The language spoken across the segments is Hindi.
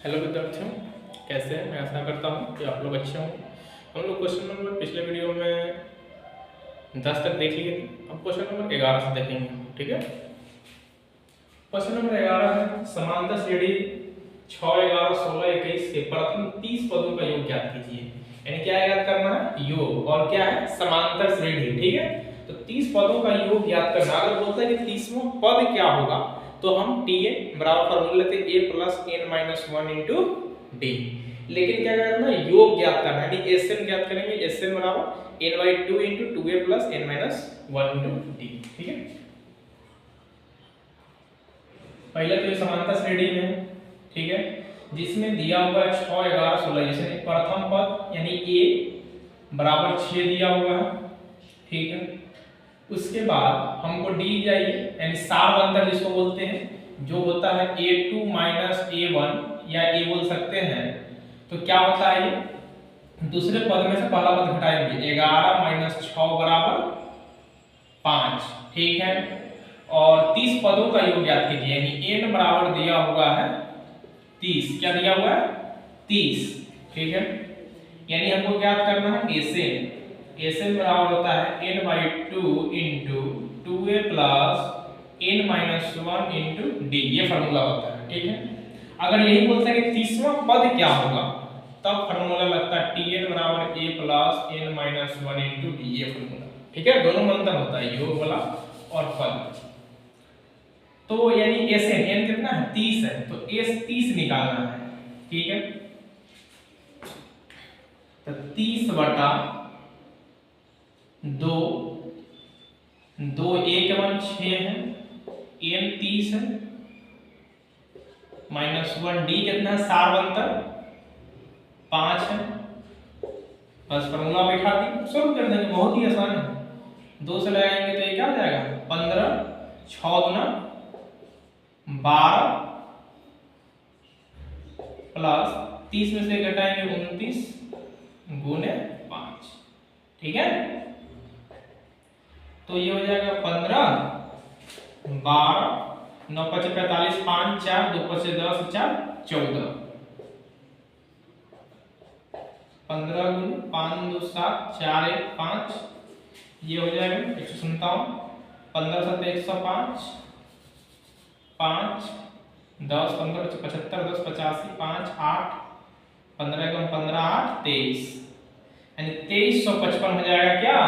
हेलो विद्यार्थियों, कैसे हैं? मैं आशा करता हूँ कि आप लोग अच्छे हों। हम लोग क्वेश्चन नंबर पिछले वीडियो में 10 तक देख लिए थे। अब क्वेश्चन नंबर 11 से देखेंगे, ठीक है। क्वेश्चन नंबर 11 है समांतर श्रेणी 6, 11, 16, 21 के प्रथम 30 पदों का योग ज्ञात कीजिए। यानी क्या याद करना है? योग। और क्या है? समांतर श्रेणी, ठीक है। तो 30 पदों का योग ज्ञात करना। अगर बोलता है कि 30वां पद क्या होगा तो हम TA बराबर फॉर्मूला लेते हैं A plus n minus 1 into D. लेकिन क्या करना है? योग ज्ञात करना है, यानी Sn ज्ञात करेंगे। Sn बराबर n/2 into 2A plus n minus 1 into D, ठीक है। पहले तो ये समांतर श्रेणी में, ठीक है, जिसमें दिया हुआ है 6, 11, 16। जैसे प्रथम पद यानी A बराबर 6 दिया हुआ है, ठीक है। उसके बाद हमको डी चाहिए, यानी सार अंतर जिसको बोलते हैं, जो होता है A2 माइनस A1 या A बोल सकते हैं। तो क्या होता है? ये दूसरे पद में से पहला पद घटाएंगे। 11 माइनस 6 बराबर 5, ठीक है। और 30 पदों का योग ज्ञात कीजिए, यानी n बराबर दिया हुआ है 30। क्या दिया हुआ है? 30, ठीक है। यानी हमको ज्ञात करना है Sn। Sn बराबर होता है n/2 into 2A plus n minus 1 into D. ये फॉर्मूला होता है, ठीक है। अगर यही बोलता है कि 30वां पद क्या होगा, तब फॉर्मूला लगता है Tn बराबर A plus n minus 1 into D. ये फॉर्मूला, ठीक है। दोनों में अंतर होता है, योग वाला और पद। तो यानी Sn n कितना है? 30 है, तो S 30 निकालना है, ठीक है। तो 30 बटा 2, 2 1 1 6 है, n 30 है, माइनस 1 डी कितना है? सारवंतर 5 है। बस फॉर्मूला बैठा दी, सॉल्व कर देंगे, बहुत ही आसान है। 2 से लगाएंगे तो ये क्या हो जाएगा? 15, 6 गुना 12 प्लस 30 में से घटाएंगे 29 गुने 5, ठीक है। तो ये हो जाएगा 15, 12, 9 5 45, 5 4, 2 5 10, 4 14, 15 गुने 5 2 7, 4 1 5। ये हो जाएगा 157, 15 7 105, 5 10 15 75 10 85, 5 8, 15 1 15 8 23, यानी 2355 हो जाएगा क्या?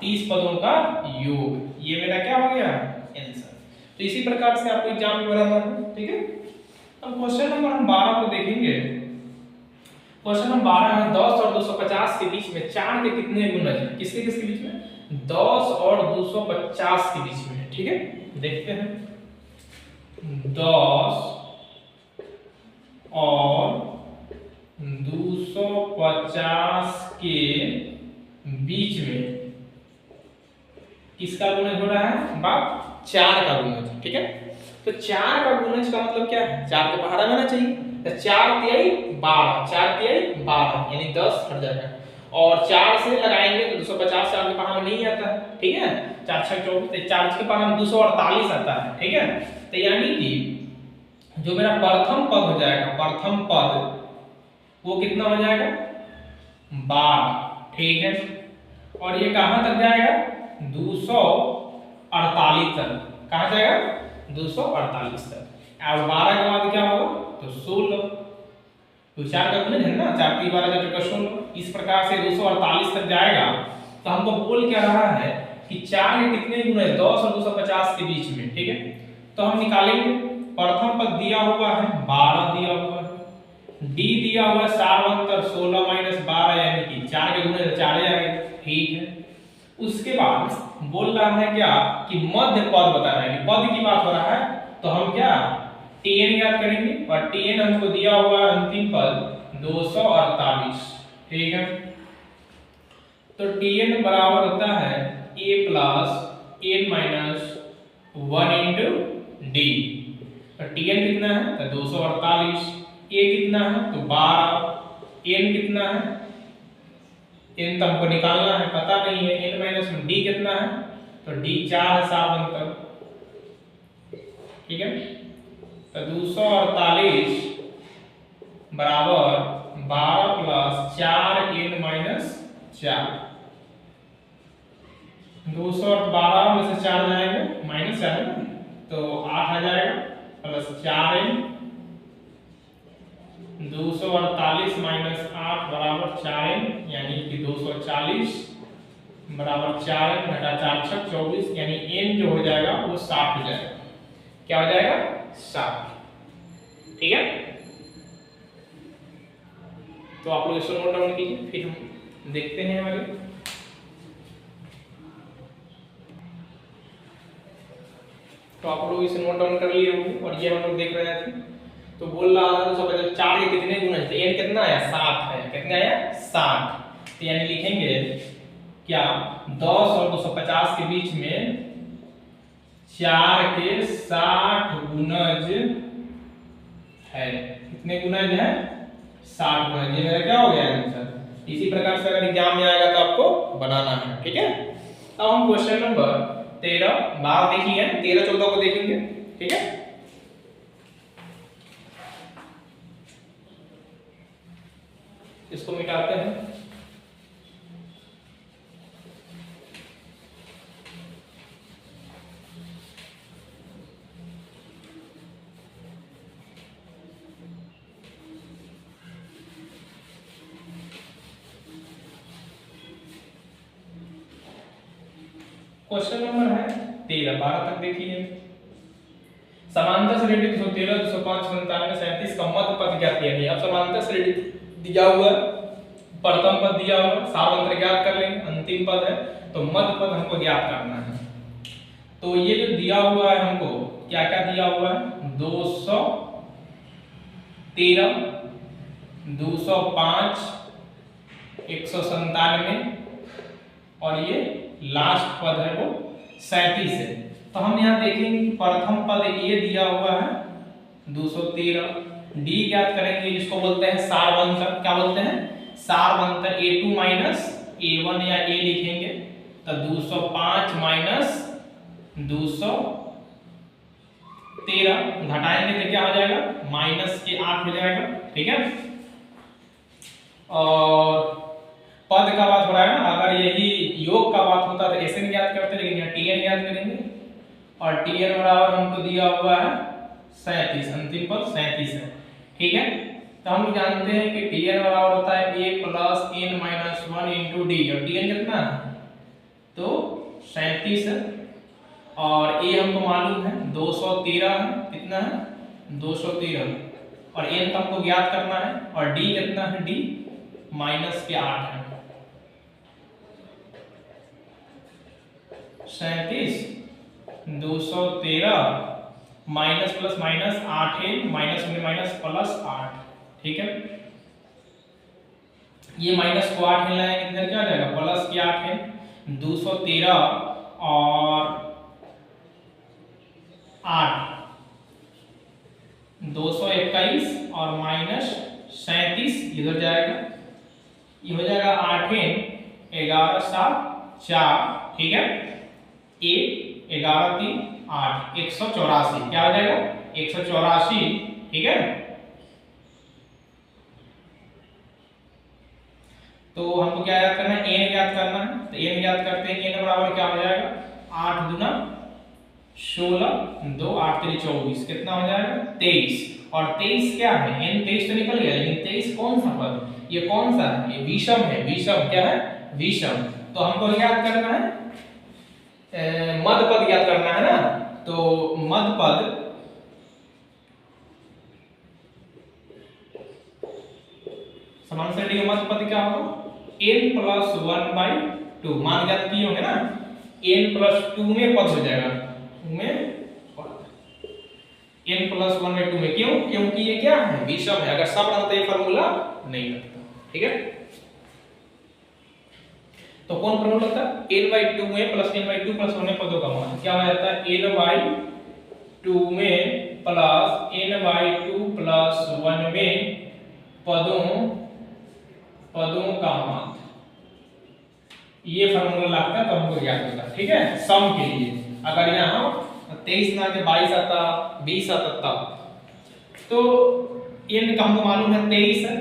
30 पदों का योग। ये मेरा क्या हो गया? आंसर। तो इसी प्रकार से आपको एग्जाम में बनाना है, ठीक है। अब क्वेश्चन नंबर हम 12 को देखेंगे। क्वेश्चन नंबर 12 है 10 और 250 के बीच में 4 के कितने गुणज हैं? किसके किसके बीच में? 10 और 250 के बीच में, ठीक है। देखते हैं। 10 और 250 के बीच में किसका गुणज हो रहा है? बाप 4 का गुणज, ठीक है। तो 4 का गुणज का मतलब क्या है? 4 के बाहर आना चाहिए। तो 4 तिहाई 12, 4 तिहाई 12, यानी 10 हट जाएगा। और 4 से लगाएंगे तो 250 4 के बाहर नहीं आता है, ठीक है। 4 6 24, 4 के बाहर 248 आता है, ठीक है। तो यानी कि जो मेरा प्रथम पद हो जाएगा, प्रथम पद वो कितना हो जाएगा? 12, ठीक है। और ये कहां तक जाएगा? 248 तक। कहां जाएगा? 248 तक। अब 12 के बाद क्या होगा? तो 16। तो 4 का गुणज है ना, 4 की 12 का 16। इस प्रकार से 248 तक जाएगा। तो हमको बोल क्या रहा है कि 4 के कितने गुणज? 10 और 250 के बीच में, ठीक है। तो हम निकालेंगे। प्रथम पद दिया हुआ है 12 दिया हुआ है, डी दिया हुआ है सारवंतर 16 माइनस 12, यानी कि 4 के गुणे 4 आएगा, ठीक है। उसके बाद बोल रहा है क्या कि मध्य पद बता रहा है, कि पद की बात हो रहा है। तो हम क्या Tn याद करेंगे, और Tn हमको दिया हुआ है अंतिम पद 248, ठीक है। तो Tn बराबर होता है A plus n minus 1 into D. तो Tn कितना है? तो 248। A कितना है? तो 12। n कितना है? n तो हमको निकालना है, पता नहीं है। n माइनस d कितना है? तो d 4 है सारवंतर, ठीक है। तो 248 बराबर 12 प्लस 4n माइनस 4। 212 में से 4 जाएंगे माइनस 4 है तो 8 आ जाएगा प्लस 4n। 248 माइनस 8 बराबर 4n, यानी कि 240 बराबर 4n घटा 4 छक 24, यानी n जो हो जाएगा वो 60 हो जाएगा। क्या हो जाएगा? 60। ठीक है, तो आप लोग इसको नोट डाउन कीजिए, फिर हम देखते हैं आगे। तो आप लोग इसे नोट डाउन कर लिए होंगे और ये हम लोग देख रहे थे। तो बोल रहा था 250 के कितने गुना है, n कितना आया? 7 है। कितना आया? 7। तो यानी लिखेंगे क्या 10 और 250 के बीच में 4 के 60 गुणज है। कितने गुणज है? 60 गुणज। ये मेरा क्या हो गया आंसर। इसी प्रकार से अगर एग्जाम में आएगा तो आपको बनाना है। ठीक है, अब हम क्वेश्चन नंबर 13 12 देखिए, 13 14 को देखेंगे। ठीक है, इसको मिटाते हैं। क्वेश्चन नंबर है 13 12 तक देखिए। समांतर श्रेणी 213 205 97 37 का मध्य पद ज्ञात किया गया। अब समांतर श्रेणी दिया हुआ, प्रथम पद दिया हुआ, सार अंतर ज्ञात कर लेंगे। अंतिम पद है तो मध्य पद हमको ज्ञात करना है। तो ये जो दिया हुआ है हमको, क्या क्या दिया हुआ है? 213 205 197 और ये लास्ट पद है वो 37 है। तो हम यहाँ देखेंगे कि प्रथम पद ये दिया हुआ है 213, डी ज्ञात करेंगे जिसको बोलते हैं सारवंतर। क्या बोलते हैं? सारवंतर। a2 माइनस a1 या a लिखेंगे तो 205 माइनस 213 घटाएंगे तो क्या हो जाएगा? माइनस के 8 हो जाएगा। ठीक है, और पद का बात हो रहा है ना, अगर यही योग का बात होता तो ऐसे नहीं ज्ञात करते, लेकिन यहाँ tn ज्ञात करेंगे और tn बराबर हमको दिया हुआ है 37। अंतिम पद 37 है। ठीक है, तो हम जानते हैं कि tn बराबर होता है a plus n minus 1 into D, और tn कितना है? तो 37 है और a हमको मालूम है 213 है। कितना है? 213 और n तो हमको ज्ञात करना है और d कितना है? d माइनस के 8 है। 37 213 माइनस प्लस माइनस 8 है, माइनस में माइनस प्लस 8। ठीक है, ये माइनस को 8 मिला है, इधर क्या आ जाएगा? प्लस के 8 है। 213 और 8 221 और माइनस 37 इधर जाएगा, ये हो जाएगा 8 11 7 4। ठीक है, 11 3 8 184। क्या हो जाएगा? 184। ठीक है, तो हमको क्या याद करना है? n याद करना है। तो n याद करते हैं, n बराबर क्या हो जाएगा? 8 दूना 16 2 8 3 24। कितना हो जाएगा? 23। और 23 क्या है? n 23 तो निकल गया, लेकिन 23 कौन सा पद? ये कौन सा है? ये विषम है। विषम क्या है? विषम। तो हमको याद करना है मध्य पद ज्ञात करना है ना। तो मध्य पद समान श्रेणी का मध्य पद क्या होगा? n plus 1/2। मान ज्ञात किए होंगे ना, n प्लस 2 में पद हो जाएगा, n प्लस 1/2 में। क्यों? क्योंकि ये क्या है? विषम है। अगर सब रहता ये फार्मूला नहीं लगता। ठीक है, तो कौन फार्मूला होता है? n/2 में प्लस n/2 प्लस 1 पदों का मान क्या हो जाता है? n/2 में प्लस n/2 प्लस 1 में पदों का मान। ये फार्मूला लगता है तो हमको याद होता है। ठीक है, सम के लिए अगर यहाँ 23 ना के 22 आता 20 आता तब। तो n का हमको मालूम है 23 है,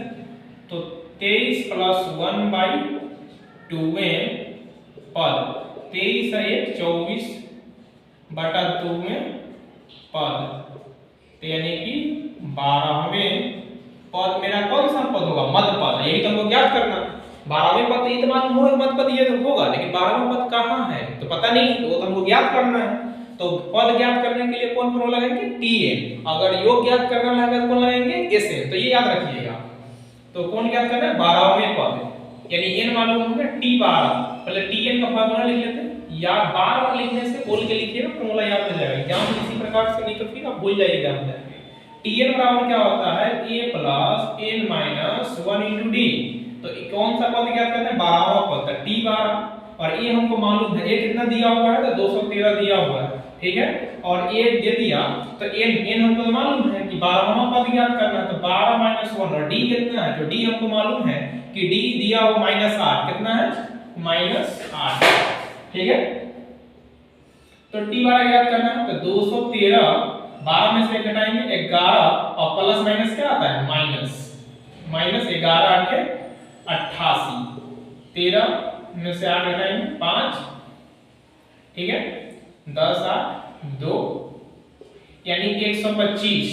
तो 23 प्लस 1/2 पद, 23 है 24/2 में पद, तो यानी कि 12वें पद मेरा कौन सा पद होगा? मध्य पद। यही तो हमको ज्ञात करना। 12वें पद तो ये तो मालूम होगा, मध्य पद ये तो होगा, लेकिन 12वां पद कहाँ है तो पता नहीं, तो वो तो हमको ज्ञात करना है। तो पद ज्ञात करने के लिए कौन फॉर्मूला लगाएंगे? Tn। अगर योग ज्ञात करना है तो कौन लगाएंगे? Sn। तो ये याद रखिएगा। तो कौन ज्ञात करना है? 12वें पद, यानी n मालूम होगा T12। पहले Tn का फॉर्मूला लिख लेते हैं, या बार-बार लिखने से बोल के लिखिएगा, फॉर्मूला याद हो जाएगा। एग्जाम में इसी प्रकार से नहीं तो फिर आप भूल जाइएगा। Tn बराबर क्या होता है? a plus n minus 1 into d। तो कौन सा पद ज्ञात करना है? 12वां पद, तो T12। और a हमको मालूम है, a कितना दिया हुआ है? तो 213 दिया हुआ है, ठीक है। और a दे दिया तो n हमको मालूम है कि 12वां पद ज्ञात करना है, तो 12 माइनस 1। और d कितना है? तो d हमको मालूम है कि d दिया हुआ -8, कितना है? -8, ठीक है। तो T12 ज्ञात करना है, तो 213 12 में से घटाएंगे 11, और प्लस माइनस क्या आता है? माइनस 11 8 88, 13 में से 8 घटाएंगे 5, ठीक है, 10 8 2, यानी 125।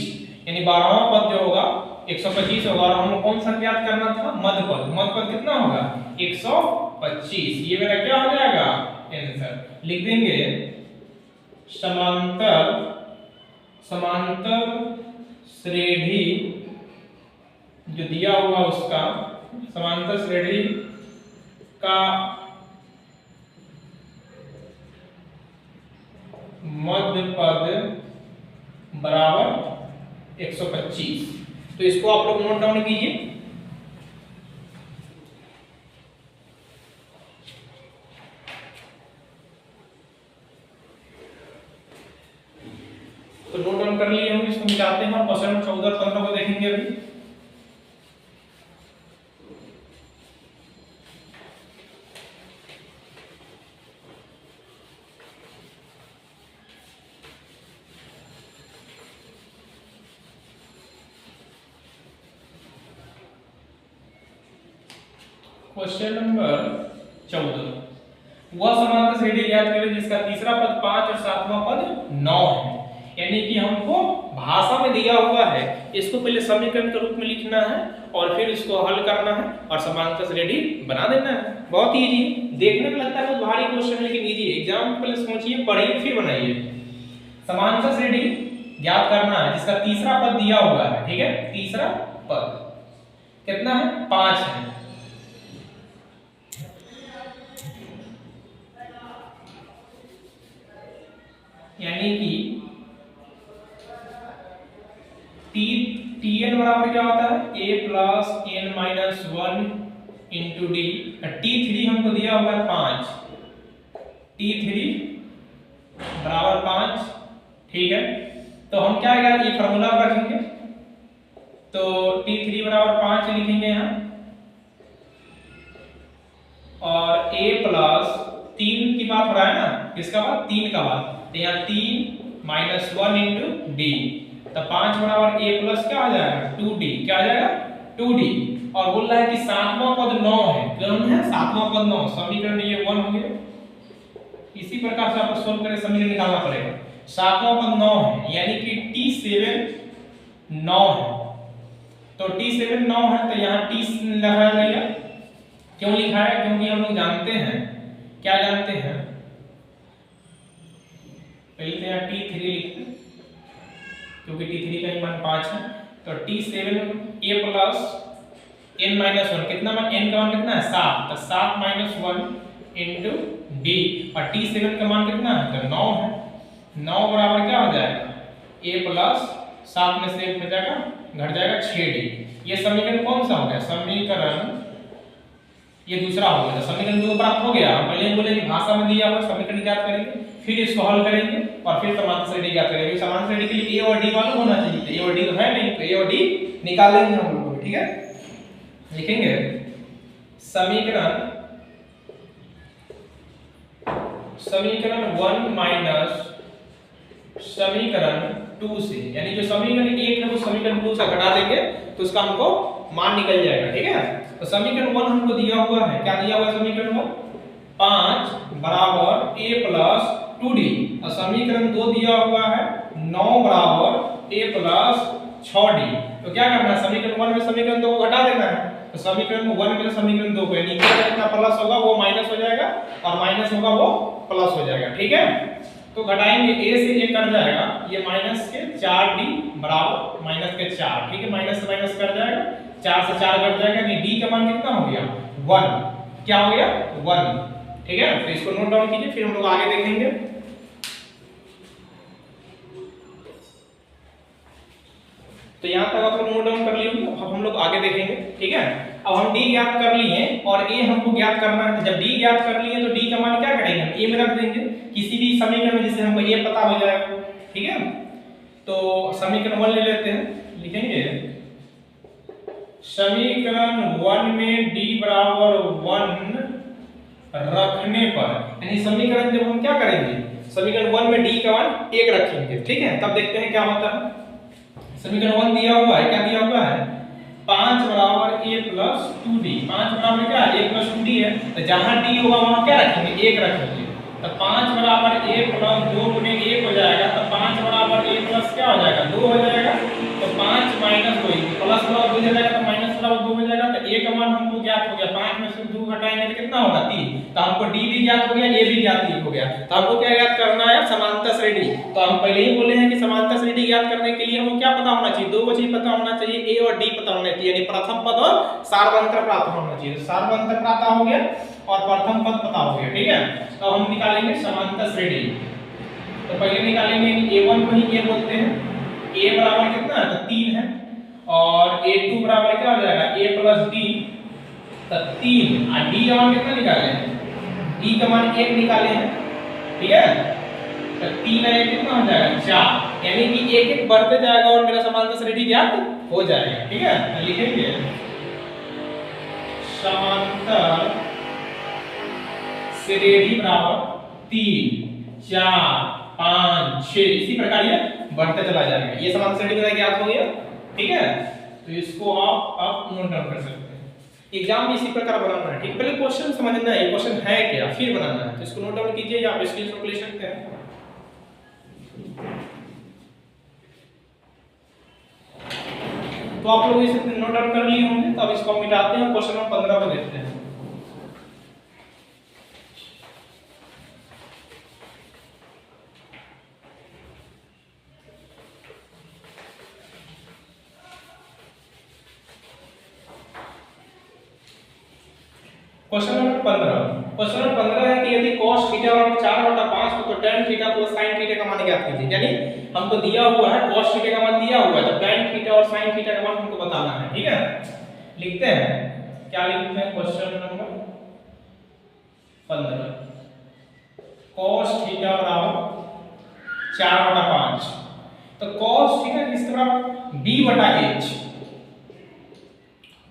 यानी 12वां पद जो होगा 125 होगा। और हमको कौन सा ज्ञात करना था? मध्य पद। मध्य पद कितना होगा? 125। ये मेरा क्या हो जाएगा? आंसर लिख देंगे। समांतर श्रेणी जो दिया हुआ उसका समांतर श्रेणी का मध्य पद बराबर 125। तो इसको आप लोग नोट डाउन कीजिए। तो नोट डाउन कर लिए हम, इसको मिटाते हैं और क्वेश्चन 14 और 15 को देखेंगे अभी। क्वेश्चन नंबर 14, वह समांतर श्रेणी ज्ञात करें जिसका तीसरा पद 5 और सातवां पद 9 है। यानी कि हमको भाषा में दिया हुआ है, इसको पहले समीकरण के रूप में लिखना है और फिर इसको हल करना है और समांतर श्रेणी बना देना है। बहुत इजी, देखने में लगता है बहुत भारी क्वेश्चन, लेकिन इजी है। एग्जाम में पहले सोचिए, पढ़िए, फिर बनाइए। समांतर श्रेणी ज्ञात करना है जिसका तीसरा पद दिया हुआ है, ठीक है। तीसरा पद कितना है? 5 है। यानी कि Tn बराबर क्या होता है? a plus n minus 1 into D. T3 हमको दिया हुआ है 5, T3 बराबर 5, ठीक है। तो हम क्या यार ये फॉर्मूला रखेंगे, तो T3 बराबर 5 लिखेंगे यहाँ, और a प्लस 3 की बात हो रहा है ना, किसका बात? 3 का बात। तो यहाँ 3 माइनस 1 इंटू डी, तो 5 बराबर a प्लस क्या आ जाएगा? 2d। क्या आ जाएगा? 2d। और बोल रहा है कि सातवां पद 9 है। कौन है? सातवां पद 9। समीकरण ये 1 हो गया। इसी प्रकार से आपको सोल्व करके समीकरण निकालना पड़ेगा। सातवां पद 9 है, यानी कि T7 9 है। तो T7 9 है, तो यहाँ T लगाया गया। क्यों लिखा है? क्योंकि हम लोग जानते हैं, क्या जानते हैं? पहले तो यहाँ T3 लिखते हैं, क्योंकि T3 का ही मान 5 है। तो T7 a plus n minus 1, कितना मान? n का मान कितना है? 7। तो 7 माइनस 1 इंटू डी, और T7 का मान कितना है? तो 9 है। 9 बराबर क्या हो जाएगा? a प्लस 7 में से 1 हो जाएगा, घट जाएगा 6d। ये समीकरण कौन सा हो गया? समीकरण ये दूसरा हो गया। समीकरण 2 प्राप्त हो गया। पहले हम बोले कि भाषा में दिया हुआ समीकरण ज्ञात करेंगे, फिर इसको हल करेंगे और फिर समांतर श्रेणी ज्ञात करेंगे। समांतर श्रेणी के लिए a और d मालूम होना चाहिए, तो a और d तो है नहीं, तो a और d निकालेंगे हम लोग, ठीक है। लिखेंगे समीकरण 1 माइनस समीकरण 2 से, यानी जो समीकरण 1 है वो समीकरण 2 से घटा देंगे तो उसका हमको मान निकल जाएगा। ठीक है, तो समीकरण 1 हमको दिया हुआ है, क्या दिया हुआ है समीकरण 1, 5 बराबर a प्लस 2d, और समीकरण 2 दिया हुआ है 9 बराबर a प्लस 6d। तो क्या करना है, समीकरण 1 में समीकरण 2 को घटा देना है, तो समीकरण 1 में समीकरण 2 को, यानी कितना प्लस होगा वो माइनस हो जाएगा और माइनस होगा वो प्लस हो जाएगा। ठीक है, तो घटाएंगे a से a कट जाएगा, ये माइनस के 4d बराबर माइनस के 4। ठीक है, माइनस से माइनस कट जाएगा, 4 से 4 कट जाएगा, यानी d का मान कितना हो गया 1। क्या हो गया 1। ठीक है, तो इसको नोट डाउन कीजिए, फिर हम लोग आगे देखेंगे। तो यहाँ तक आप लोग नोट डाउन कर लिए, अब हम लोग आगे देखेंगे। ठीक है, अब हम d ज्ञात कर लिए और a हमको ज्ञात करना है। जब d ज्ञात कर लिए तो d का मान क्या करेंगे, हम a में रख देंगे किसी भी समीकरण में जिससे हमको a पता हो जाएगा। ठीक है, तो समीकरण 1 ले लेते हैं, लिखेंगे समीकरण 1 में d बराबर 1 रखने पर, यानी समीकरण जब हम क्या करेंगे, समीकरण 1 में d का मान 1 रखेंगे। ठीक है, तब देखते हैं क्या होता है। समीकरण 1 दिया हुआ है, क्या दिया हुआ है, 5 बराबर a प्लस 2d, 5 बराबर क्या a प्लस 2d है, तो जहां d होगा वहां क्या रखेंगे 1 रखेंगे, तो 5 बराबर a प्लस 2 गुने 1 हो जाएगा, तो 5 बराबर a प्लस क्या हो जाएगा 2 हो जाएगा, तो 5 माइनस 2 प्लस बराबर 2 हो जाएगा, तो माइनस बराबर 2 हो जाएगा, तो a का मान हमको ज्ञात हो गया, 5 में से 2 घटाएंगे तो कितना होगा 3, तो हमको d भी ज्ञात हो गया, a भी ज्ञात हो गया। तो हमको क्या ज्ञात करना है, समांतर श्रेणी। तो हम पहले ही बोले हैं कि समांतर श्रेणी ज्ञात करने के लिए हमको क्या पता होना चाहिए, दो चीज पता होना चाहिए, a और d पता होना चाहिए, यानी प्रथम पद और सार्वंतर प्राप्त होना चाहिए। सार्वंतर प्राप्त हो गया और प्रथम पद पता हो गया। ठीक है, तो हम निकालेंगे समांतर श्रेणी। तो पहले निकालेंगे a1 को ही a बोलते हैं, a बराबर कितना है, तो 3 है, और a2 बराबर क्या हो जाएगा a प्लस d, तो 3, और d का मान कितना निकाले हैं, d का मान 1 निकाले हैं। ठीक है, तो 3 है कितना हो जाएगा 4, यानी कि एक एक बढ़ते जाएगा और मेरा समांतर श्रेणी ज्ञात हो जाएगा। ठीक है, तो लिखेंगे समांतर श्रेणी बराबर 3 4 5 6, इसी प्रकार ये बढ़ते चला जाएगा। ये समांतर श्रेणी मेरा ज्ञात हो गया। ठीक है, तो इसको आप नोट डाउन कर सकते हैं। एग्जाम में इसी प्रकार बनाना है। ठीक, पहले क्वेश्चन समझना है, क्वेश्चन है क्या, फिर बनाना है। तो इसको नोट डाउन कीजिए या आप स्क्रीनशॉट ले सकते हैं। तो आप लोग इसे नोट डाउन कर लिए होंगे, तो अब इसको मिटाते हैं, क्वेश्चन नंबर 15 को देखते हैं। क्वेश्चन नंबर 15 है कि यदि cos थीटा बराबर 4/5 हो तो tan theta plus sin theta का मान ज्ञात कीजिए। यानी हमको दिया हुआ है cos थीटा का मान दिया हुआ है, तो tan थीटा और sin थीटा का मान हमको बताना है। ठीक है, लिखते हैं, क्या लिखते हैं, क्वेश्चन नंबर 15 cos थीटा बराबर 4/5, तो cos थीटा किस बराबर b/h,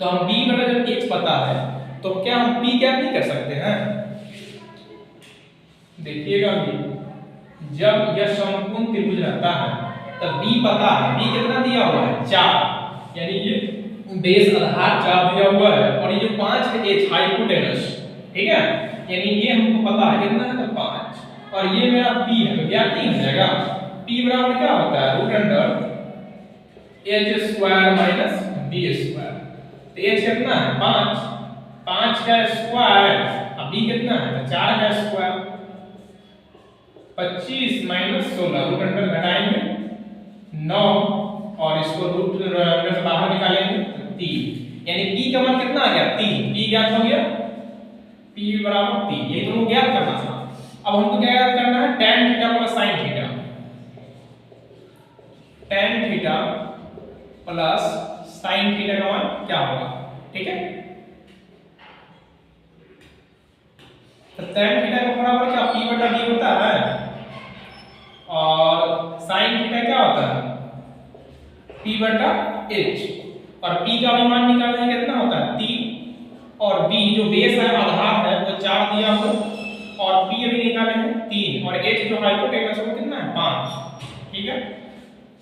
तो हम b/h पता है तो क्या हम p ज्ञात नहीं कर सकते हैं। देखिएगा अभी, जब यह समकोण त्रिभुज रहता है तब b पता है, b कितना दिया हुआ है 4, यानी ये बेस आधार 4 दिया हुआ है, और ये जो 5 है h हाइपोटेनस। ठीक है, यानी ये हमको पता है कितना है, तो 5, और ये मेरा p है, तो ज्ञात नहीं हो जाएगा। p बराबर क्या होता है, h² - b², तो h कितना है 5, 5 का स्क्वायर, अब b कितना है, 4 का स्क्वायर, 25 - 16, रूट अंडर घटाएंगे 9, और इसको रूट अंडर से बाहर निकालेंगे 3, यानी p का मान कितना आ गया 3, p ज्ञात हो गया, p बराबर 3, ये दोनों ज्ञात करना था। अब हमको क्या ज्ञात करना है, tan theta plus sin theta, tan theta plus sin theta का मान क्या होगा। ठीक है, तो tan थीटा का बराबर क्या p/d होता है, और sin थीटा क्या होता है p/h, और p का भी मान निकालना है, कितना होता है 3, और b जो बेस है आधार है वो 4 दिया हुआ, और p अभी निकाले हैं 3, और h जो हाइपोटेनस है वो कितना है 5। ठीक है,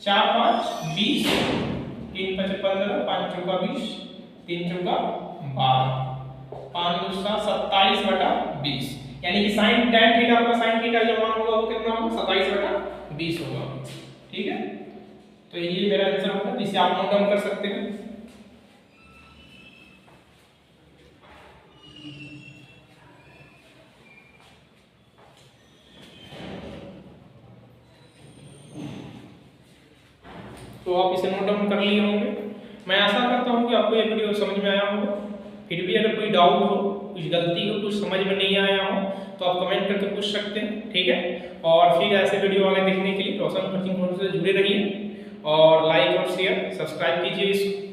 4 5 20, 3 5 15, 5 चौका 20, 3 चौका 12, 5 दूसरा 27/20, यानी कि sin tan थीटा का sin थीटा जो मान होगा वो कितना होगा 27/20 होगा। ठीक है, तो ये मेरा आंसर होगा, जिसे आप नोट डाउन कर सकते हैं। तो आप इसे नोट डाउन कर लिए होंगे। मैं आशा करता हूँ कि आपको ये वीडियो समझ में आया होगा। फिर भी अगर कोई डाउट हो, कुछ गलती हो, कुछ समझ में नहीं आया हो, तो आप कमेंट करके पूछ सकते हैं। ठीक है, और फिर ऐसे वीडियो आगे देखने के लिए रोशन कोचिंग कोर्स से जुड़े रहिए और लाइक और शेयर सब्सक्राइब कीजिए इसको।